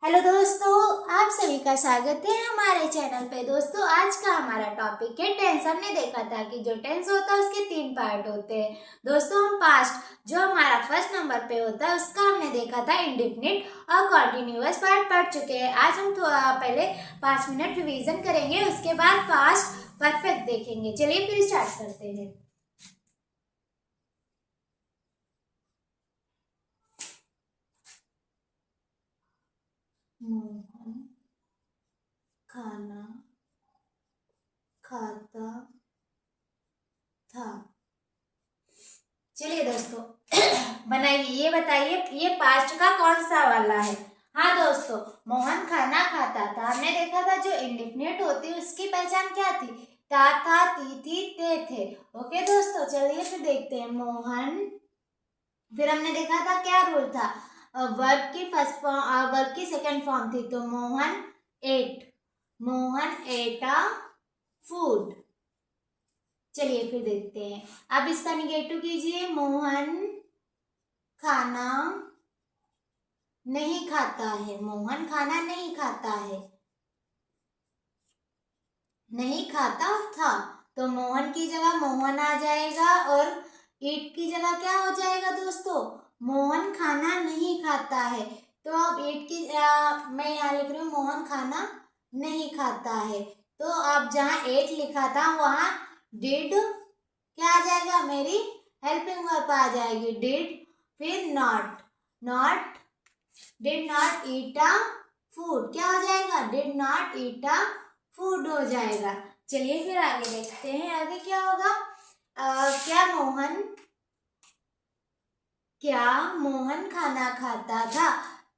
Hello दोस्तों, आप सभी का स्वागत है हमारे चैनल पे। दोस्तों, आज का हमारा टॉपिक है टेंस। हमने देखा था कि जो टेंस होता है उसके 3 पार्ट होते हैं। दोस्तों, हम पास्ट जो हमारा फर्स्ट नंबर पे होता है उसका हमने देखा था इंडेफिनिट और कॉन्टिन्यूअस पार्ट पढ़ चुके हैं। आज हम थोड़ा पहले 5 मिनट रिवीजन करेंगे, उसके बाद पास्ट परफेक्ट देखेंगे। चलिए फिर स्टार्ट करते हैं। मोहन खाना खाता था। चलिए दोस्तों, बनाइए, ये बताइए ये पास्ट का कौन सा वाला है। हाँ दोस्तों, मोहन खाना खाता था। हमने देखा था जो इंडेफिनिट होती है उसकी पहचान क्या थी? था, ती थी, थे। ओके दोस्तों, चलिए फिर देखते हैं। मोहन, फिर हमने देखा था क्या रूल था? वर्ब की फर्स्ट फॉर्म, वर्ब की सेकंड फॉर्म थी, तो मोहन एट, मोहन एटा फूड। चलिए फिर देखते हैं। अब इसका निगेटिव कीजिए। मोहन खाना नहीं खाता है। मोहन खाना नहीं खाता है, नहीं खाता था, तो मोहन की जगह मोहन आ जाएगा और ईट की जगह क्या हो जाएगा दोस्तों? मोहन खाना नहीं खाता है। तो अब ईट की मैं यहाँ लिख रही हूँ मोहन खाना नहीं खाता है। तो अब जहाँ एट लिखा था वहां डिड क्या आ जाएगा? मेरी हेल्पिंग वर्ब आ जाएगी, डिड। फिर not, not did not eat a food, क्या हो जाएगा? Did not eat a food हो जाएगा। चलिए फिर आगे देखते हैं, आगे क्या होगा? क्या मोहन खाना खाता था?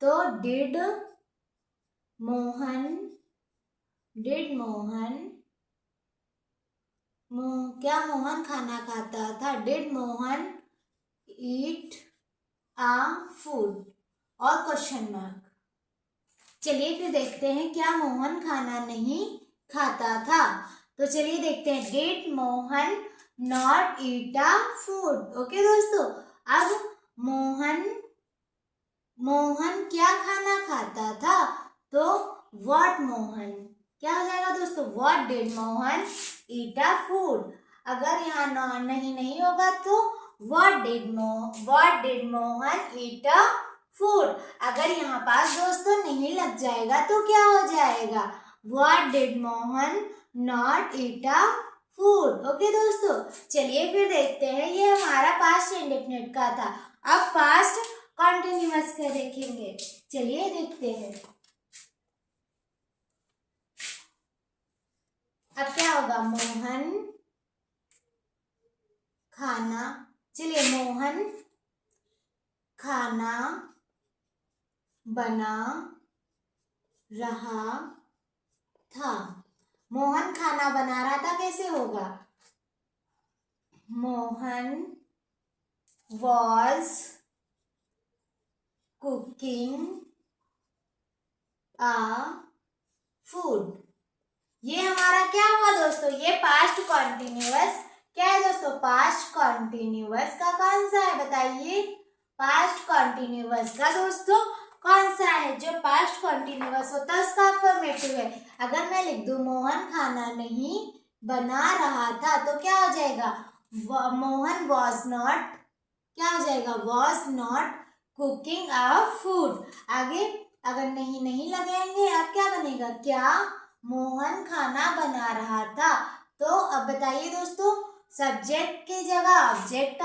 तो मोहन डिड मोहन क्या मोहन खाना खाता था? Did Mohan eat a food और क्वेश्चन मार्क। चलिए फिर देखते हैं क्या मोहन खाना नहीं खाता था। तो चलिए देखते हैं, did Mohan not eat a food. Okay दोस्तों, अब मोहन मोहन क्या खाना खाता था? तो व्हाट मोहन क्या हो जाएगा दोस्तों? What did Mohan eat a food. अगर यहाँ नहीं होगा तो what did Mohan eat a food. अगर यहाँ पास दोस्तों नहीं लग जाएगा तो क्या हो जाएगा? What did Mohan not eat a food. Okay दोस्तों, चलिए फिर देखते हैं। ये हमारा पास्ट इंडेफिनिट का था। अब पास्ट कॉन्टिन्यूअस का देखेंगे। चलिए देखते हैं अब क्या होगा। मोहन खाना, चलिए मोहन खाना बना रहा था। मोहन खाना बना रहा था कैसे होगा? Mohan was cooking a food. ये हमारा क्या हुआ दोस्तों? ये पास्ट कॉन्टिन्यूअस क्या है दोस्तों? पास्ट कॉन्टिन्यूअस का कौन सा है बताइए? पास्ट कॉन्टिन्यूअस का दोस्तों कौन सा है? जो पास्ट कॉन्टिन्यूअस होता है उसका अफर्मेटिव है। अगर मैं लिख दूं मोहन खाना नहीं बना रहा था तो क्या हो जाएगा? मोहन वॉज नॉट क्या हो जाएगा? Was not cooking a food. आगे अगर नहीं लगाएंगे अब क्या बनेगा? क्या मोहन खाना बना रहा था। तो अब बताइए दोस्तों, सब्जेक्ट की जगह ऑब्जेक्ट,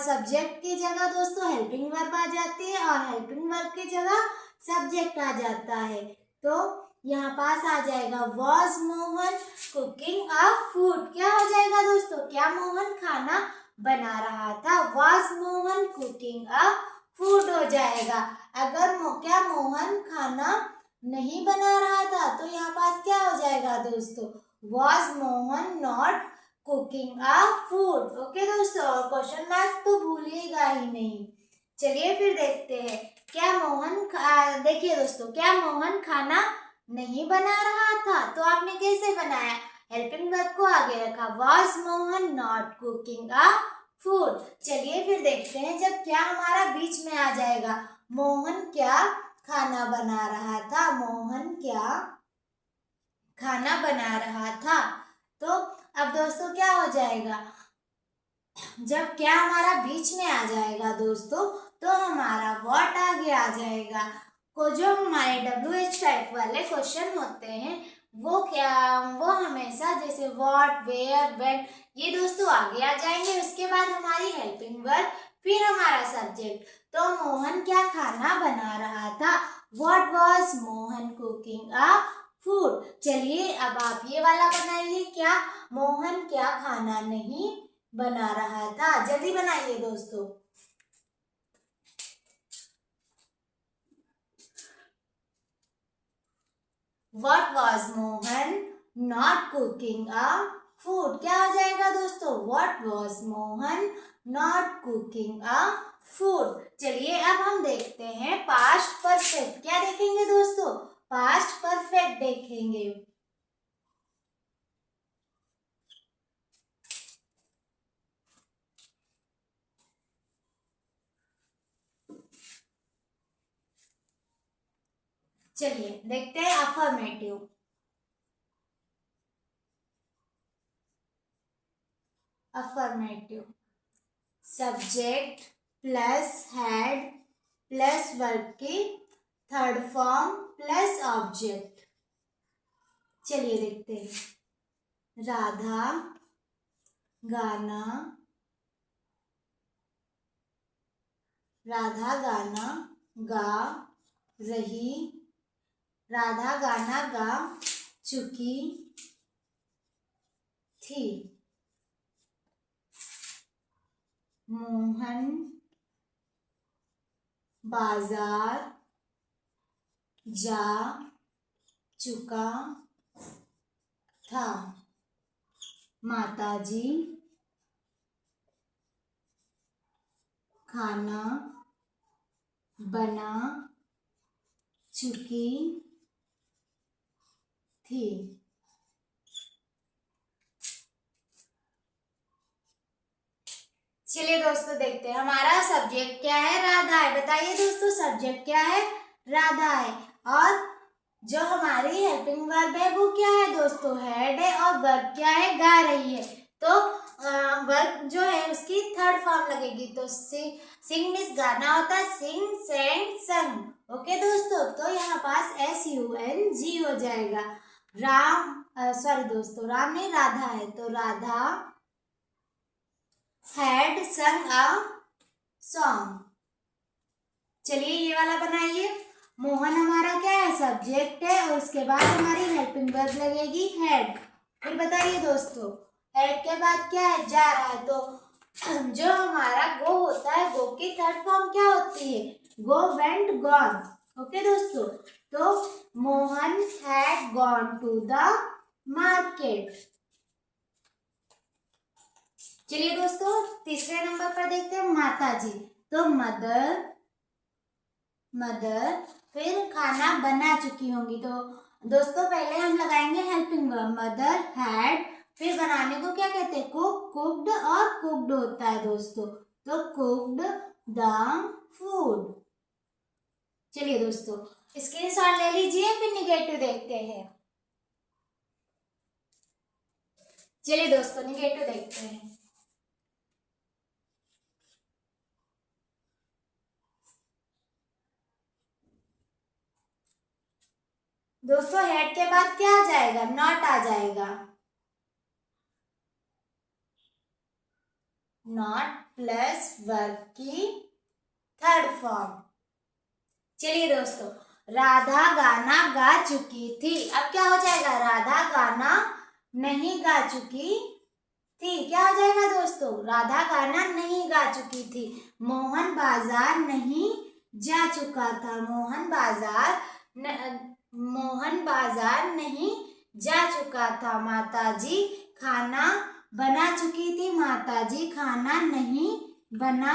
सब्जेक्ट की जगह दोस्तों हेल्पिंग वर्ब आ जाती है और हेल्पिंग वर्ब की जगह सब्जेक्ट आ जाता है। तो यहाँ पास आ जाएगा was Mohan cooking a food. क्या हो जाएगा दोस्तों? क्या मोहन खाना बना रहा था? Was Mohan cooking a food हो जाएगा। अगर क्या मोहन खाना नहीं बना रहा था तो यहाँ पास क्या हो जाएगा दोस्तों? Was Mohan not cooking a food. Okay दोस्तों, क्वेश्चन मार्क तो भूलिएगा ही नहीं। चलिए फिर देखते हैं क्या देखिए दोस्तों, क्या मोहन खाना नहीं बना रहा था? तो आपने कैसे बनाया? हेल्पिंग वर्ब को आगे रखा, was Mohan not cooking a food. चलिए फिर देखते हैं जब क्या हमारा बीच में आ जाएगा। मोहन क्या खाना बना रहा था? मोहन क्या खाना बना रहा था? तो अब दोस्तों क्या हो जाएगा, जब क्या हमारा बीच में आ जाएगा दोस्तों तो हमारा व्हाट आगे आ जाएगा। को जो हमारे WH टाइप वाले क्वेश्चन होते हैं वो हमेशा जैसे व्हाट, वेयर, व्हेन ये दोस्तों आगे आ जाएंगे। उसके बाद हमारी हेल्पिंग वर्ब, फिर हमारा सब्जेक्ट। तो मोहन क्या खाना बना रहा था? What was Mohan cooking a food. चलिए अब आप ये वाला बनाइए, क्या मोहन क्या खाना नहीं बना रहा था? जल्दी बनाइए दोस्तों। What was Mohan not cooking a food? क्या हो जाएगा दोस्तों? What was Mohan not cooking a food? चलिए अब हम देखते हैं पास्ट परफेक्ट। क्या देखेंगे दोस्तों? पास्ट परफेक्ट देखेंगे। चलिए देखते हैं affirmative. Affirmative subject plus had plus verb की थर्ड फॉर्म प्लस ऑब्जेक्ट। चलिए देखते हैं। राधा गाना, राधा गाना गा रही, राधा गाना गा चुकी थी। मोहन बाजार जा चुका था। माताजी खाना बना चुकी थी। चलिए दोस्तों देखते हैं हमारा सब्जेक्ट क्या है, राधा है। बताइए दोस्तों सब्जेक्ट क्या है? राधा है। और जो हमारी हेल्पिंग वर्ब है वो क्या है दोस्तों? हैड है। और वर्ब क्या है? गा रही है। तो वर्ब जो है उसकी थर्ड फॉर्म लगेगी। तो सिंग मीन्स गाना होता है, सिंग, सेंग, संग। ओके दोस्तों, तो यहाँ पास SUNG हो जाएगा। सॉरी दोस्तों, राम नहीं राधा है। तो Radha had sung a song। चलिए ये वाला बनाइए। मोहन हमारा क्या है? सब्जेक्ट है। और उसके बाद हमारी हेल्पिंग वर्ब लगेगी हैड। फिर बताइए दोस्तों हैड के बाद क्या है? जा रहा है। तो जो हमारा गो होता है, गो की थर्ड फॉर्म क्या होती है? गो, वेंट, गॉन। ओके दोस्तों, तो Mohan had gone to the market. चलिए दोस्तों तीसरे नंबर पर देखते हैं माताजी। तो मदर, मदर फिर खाना बना चुकी होंगी। तो दोस्तों पहले हम लगाएंगे हेल्पिंग वर्ब। मदर हैड, फिर बनाने को क्या कहते हैं? कुक, कुक्ड और कुक्ड होता है दोस्तों। तो कुक्ड द फूड। चलिए दोस्तों स्क्रीनशॉट ले लीजिए, फिर निगेटिव देखते हैं। चलिए दोस्तों निगेटिव देखते हैं। दोस्तों हेड के बाद क्या आ जाएगा? नॉट आ जाएगा। नॉट प्लस वर्ब की थर्ड फॉर्म। चलिए दोस्तों राधा गाना गा चुकी थी। अब क्या हो जाएगा? राधा गाना नहीं गा चुकी थी। क्या हो जाएगा दोस्तों? राधा गाना नहीं गा चुकी थी। मोहन बाजार नहीं जा चुका था। मोहन बाजार नहीं जा चुका था। माताजी खाना बना चुकी थी। माताजी खाना नहीं बना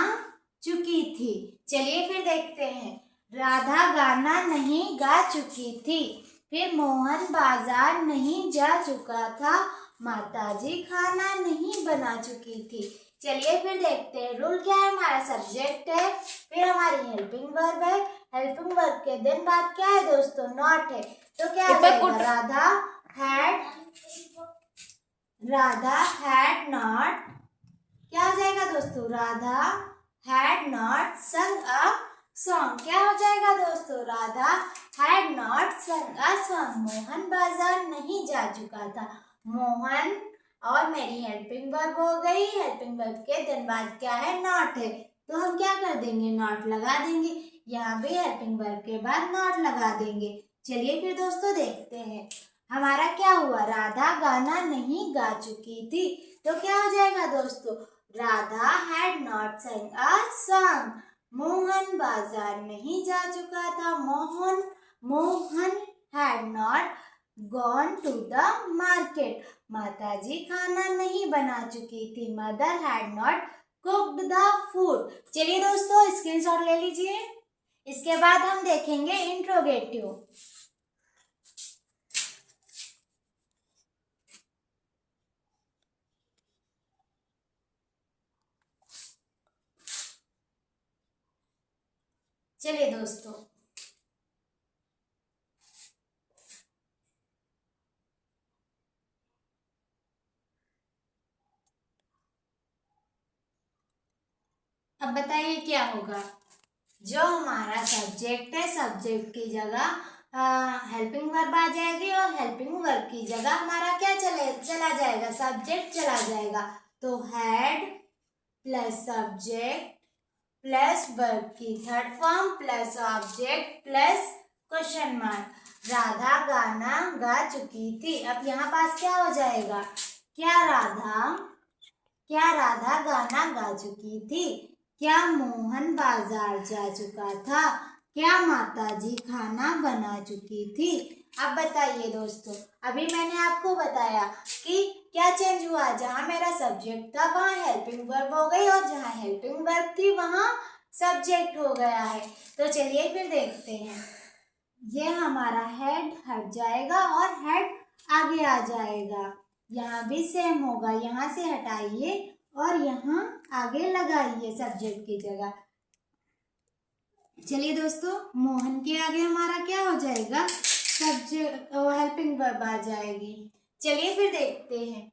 चुकी थी। चलिए फिर देखते हैं। राधा गाना नहीं गा चुकी थी। फिर मोहन बाजार नहीं जा चुका था। माताजी खाना नहीं बना चुकी थी। चलिए फिर देखते हैं। रूल क्या है, हमारा सब्जेक्ट है, फिर हमारी हेल्पिंग वर्ब है, हेल्पिंग वर्ब के दिन बाद क्या है दोस्तों, नॉट है। तो क्या हो जाएगा, राधा हैड नॉट, क्या हो जाएगा दोस्तों, राधा हैड नॉट संग अ सॉन्ग। क्या हो जाएगा दोस्तों, राधा हैड नॉट संग अ सॉन्ग। मोहन बाजार नहीं जा चुका था। मोहन और मेरी हेल्पिंग वर्ब हो गई। हेल्पिंग वर्ब के दिन बाद क्या है, नॉट है, तो हम क्या कर देंगे, नॉट लगा देंगे। यहाँ भी हेल्पिंग वर्ब के बाद नॉट लगा देंगे। चलिए फिर दोस्तों देखते हैं हमारा क्या हुआ। राधा गाना नहीं गा चुकी थी, तो क्या हो जाएगा दोस्तों, Radha had not sang a song। Mohan बाजार नहीं जा चुका था। Mohan had not gone to the market. माताजी खाना नहीं बना चुकी थी। Mother had not cooked the food. चलिए दोस्तों स्क्रीनशॉट ले लीजिए। इसके बाद हम देखेंगे इंट्रोगेटिव। चलिए दोस्तों अब बताइए क्या होगा। जो हमारा सब्जेक्ट है, सब्जेक्ट की जगह हेल्पिंग वर्ब आ जाएगी और हेल्पिंग वर्ब की जगह हमारा क्या चला जाएगा, सब्जेक्ट चला जाएगा। तो had plus subject plus verb की third form plus object plus question mark. Radha गाना गा चुकी थी। अब यहाँ पास क्या हो जाएगा, क्या राधा गाना गा चुकी थी। क्या मोहन बाजार जा चुका था। क्या माताजी खाना बना चुकी थी। अब बताइए दोस्तों, अभी मैंने आपको बताया कि क्या चेंज हुआ, जहाँ मेरा सब्जेक्ट था वहाँ हेल्पिंग वर्ब हो गई और जहाँ हेल्पिंग वर्ब थी वहाँ सब्जेक्ट हो गया है। तो चलिए फिर देखते हैं। ये हमारा हेड हट जाएगा और हेड आगे आ जाएगा। यहाँ भी सेम होगा, यहाँ से हटाइए और यहाँ आगे लगाइए सब्जेक्ट की जगह। चलिए दोस्तों मोहन के आगे हमारा क्या हो जाएगा, सब्जेक्ट हेल्पिंग वर्ब आ जाएगी। चलिए फिर देखते हैं।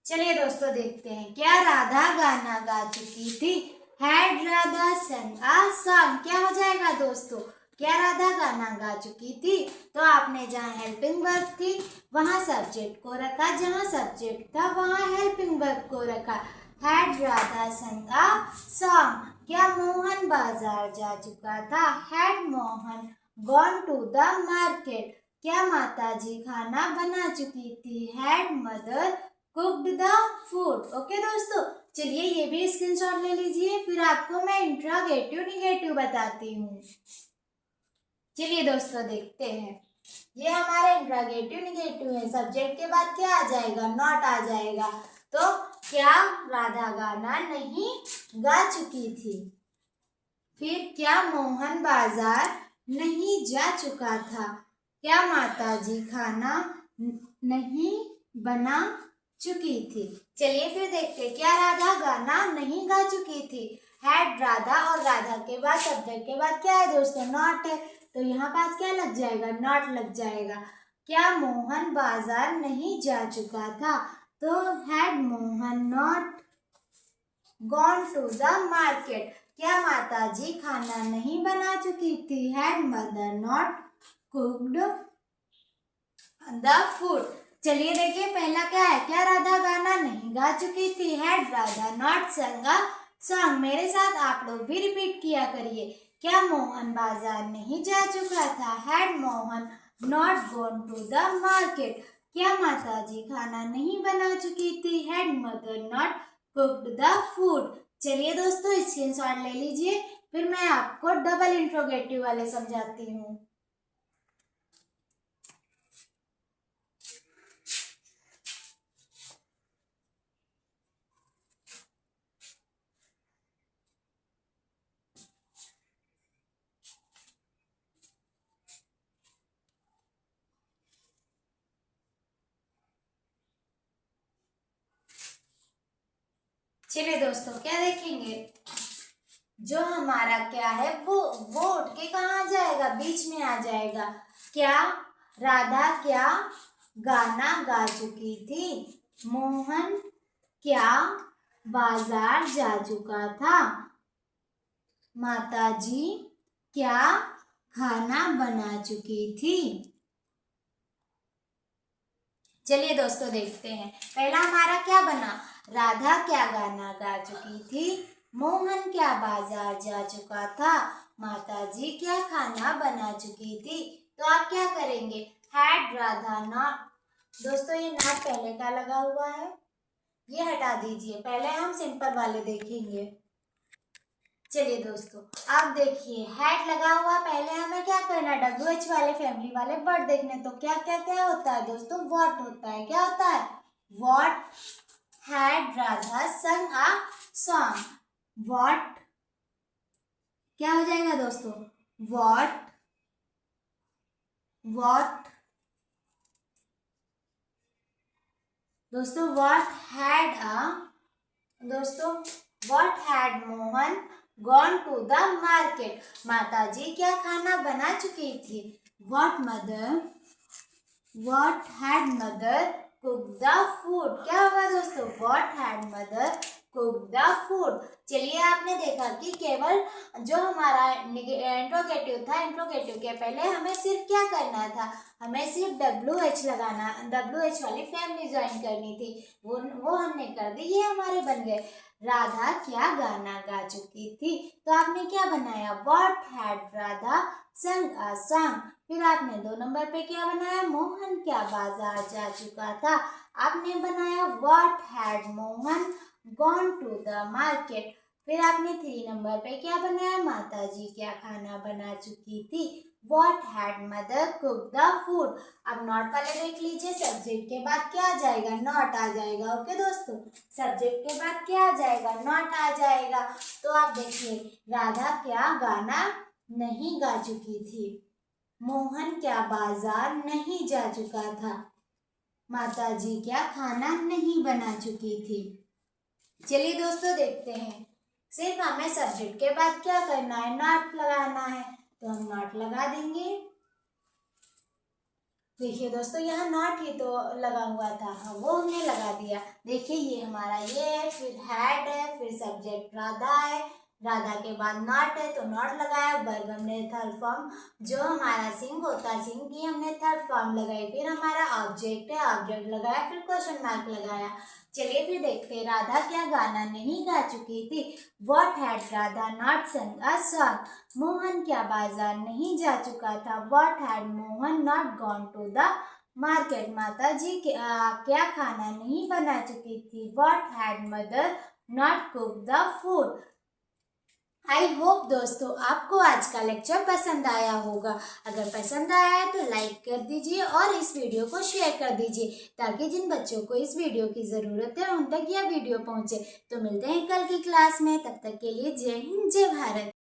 चलिए दोस्तों देखते हैं। क्या राधा गाना गा चुकी थी। Had Radha sang a song। क्या हो जाएगा दोस्तों, क्या राधा गाना गा चुकी थी। तो आपने जहाँ हेल्पिंग वर्ब थी वहाँ सब्जेक्ट को रखा, जहाँ सब्जेक्ट था वहाँ हेल्पिंग वर्ब को रखा। Had Radha sang a song। क्या मोहन बाजार जा चुका था। Had Mohan gone to the market। क्या माताजी खाना बना चुकी थी। Had mother cooked the food. Okay दोस्तों, चलिए ये भी स्क्रीनशॉट ले लीजिए, फिर आपको मैं इंट्रोगेटिव निगेटिव बताती हूँ। चलिए दोस्तों देखते हैं। ये हमारे इंट्रोगेटिव निगेटिव है। सब्जेक्ट के बाद क्या आ जाएगा, नॉट आ जाएगा। तो क्या राधा गाना नहीं गा चुकी थी। फिर क्या मोहन बाजार नहीं जा चुका था। क्या माताजी खाना नहीं बना चुकी थी। चलिए फिर देखते, क्या राधा गाना नहीं गा चुकी थी। हैड राधा और राधा के बाद सब्जेक्ट के बाद क्या है दोस्तों, नॉट है, तो यहाँ पास क्या लग जाएगा, नॉट लग जाएगा। क्या मोहन बाजार नहीं जा चुका था। तो had Mohan not gone to the market. क्या माताजी खाना नहीं बना चुकी थी। Had mother not cooked the food. चलिए देखिए पहला क्या है, क्या राधा गाना नहीं गा चुकी थी। Had Radha not sang a song। मेरे साथ आप लोग भी रिपीट किया करिए। क्या मोहन बाजार नहीं जा चुका था। Had Mohan not gone to the market. क्या माताजी खाना नहीं बना चुकी थी। Had mother not cooked the food. चलिए दोस्तों स्क्रीनशॉट ले लीजिए, फिर मैं आपको डबल इंट्रोगेटिव वाले समझाती हूँ। चलिए दोस्तों, क्या देखेंगे, जो हमारा क्या है वो उठ के कहाँ आ जाएगा, बीच में आ जाएगा। क्या राधा क्या गाना गा चुकी थी, मोहन क्या बाजार जा चुका था, माताजी क्या खाना बना चुकी थी। चलिए दोस्तों देखते हैं, पहला हमारा क्या बना, राधा क्या गाना गा चुकी थी, मोहन क्या बाजार जा चुका था, माताजी क्या खाना बना चुकी थी। तो आप क्या करेंगे, हैड राधा नॉट। दोस्तों ये नॉट पहले का लगा हुआ है, ये हटा दीजिए, पहले हम सिंपल वाले देखेंगे। चलिए दोस्तों आप देखिए, हैड लगा हुआ, पहले हमें क्या करना है, WH वाले फैमिली वाले वर्ड देखने। तो क्या क्या क्या होता है दोस्तों, व्हाट होता है, क्या होता है, व्हाट हैड राधा संग अ सॉन्ग। व्हाट क्या हो जाएगा दोस्तों, व्हाट दोस्तों what had Mohan gone to the market. माताजी क्या खाना बना चुकी थी, what had mother cook the food. क्या होगा दोस्तों, what had mother cook the food. चलिए आपने देखा कि केवल जो हमारा इंट्रोगेटिव था, इंट्रोगेटिव के पहले हमें सिर्फ क्या करना था, हमें सिर्फ WH लगाना, WH वाली फैमिली ज्वाइन करनी थी, वो हमने कर दी, ये हमारे बन गए। राधा क्या गाना गा चुकी थी, तो आपने क्या बनाया, व्हाट हैड राधा संग अ सॉन्ग। फिर आपने 2 नंबर पे क्या बनाया, मोहन क्या बाजार जा चुका था, आपने बनाया what had Mohan gone to the market. फिर आपने 3 नंबर पे क्या बनाया, माताजी क्या खाना बना चुकी थी, what had mother cook the food. अब नॉट वाले देख लीजिए, सब्जेक्ट के बाद क्या आ जाएगा, नॉट आ जाएगा। ओके दोस्तों, सब्जेक्ट के बाद क्या आ जाएगा, नॉट आ जाएगा। तो आप देखिए, राधा क्या गाना नहीं गा चुकी थी, मोहन क्या बाजार नहीं जा चुका था, माताजी क्या खाना नहीं बना चुकी थी। चलिए दोस्तों देखते हैं, सिर्फ हमें सब्जेक्ट के बाद क्या करना है, नॉट लगाना है, तो हम नॉट लगा देंगे। देखिए दोस्तों, यहाँ नॉट ही तो लगा हुआ था, हाँ वो हमने लगा दिया। देखिए ये हमारा ये है, फिर हैड है, फिर सब्जेक्ट राधा है, राधा के बाद नॉट है तो नॉट लगाया, वर्ब हमने थर्ड फॉर्म, जो हमारा सिंग होता है सिंग की हमने थर्ड फॉर्म लगाई, फिर हमारा ऑब्जेक्ट है, ऑब्जेक्ट लगाया, फिर क्वेश्चन मार्क लगाया। चलिए फिर देखते हैं, राधा क्या गाना नहीं गा चुकी थी, व्हाट हैड राधा नॉट संग अ सॉन्ग। मोहन क्या बाजार नहीं जा चुका था, what had Mohan not gone to the market. माताजी क्या खाना नहीं बना चुकी थी, what had mother not cook the food. I hope दोस्तों आपको आज का लेक्चर पसंद आया होगा। अगर पसंद आया है तो लाइक कर दीजिए और इस वीडियो को शेयर कर दीजिए, ताकि जिन बच्चों को इस वीडियो की ज़रूरत है उन तक यह वीडियो पहुंचे। तो मिलते हैं कल की क्लास में, तब तक के लिए जय हिंद जय भारत।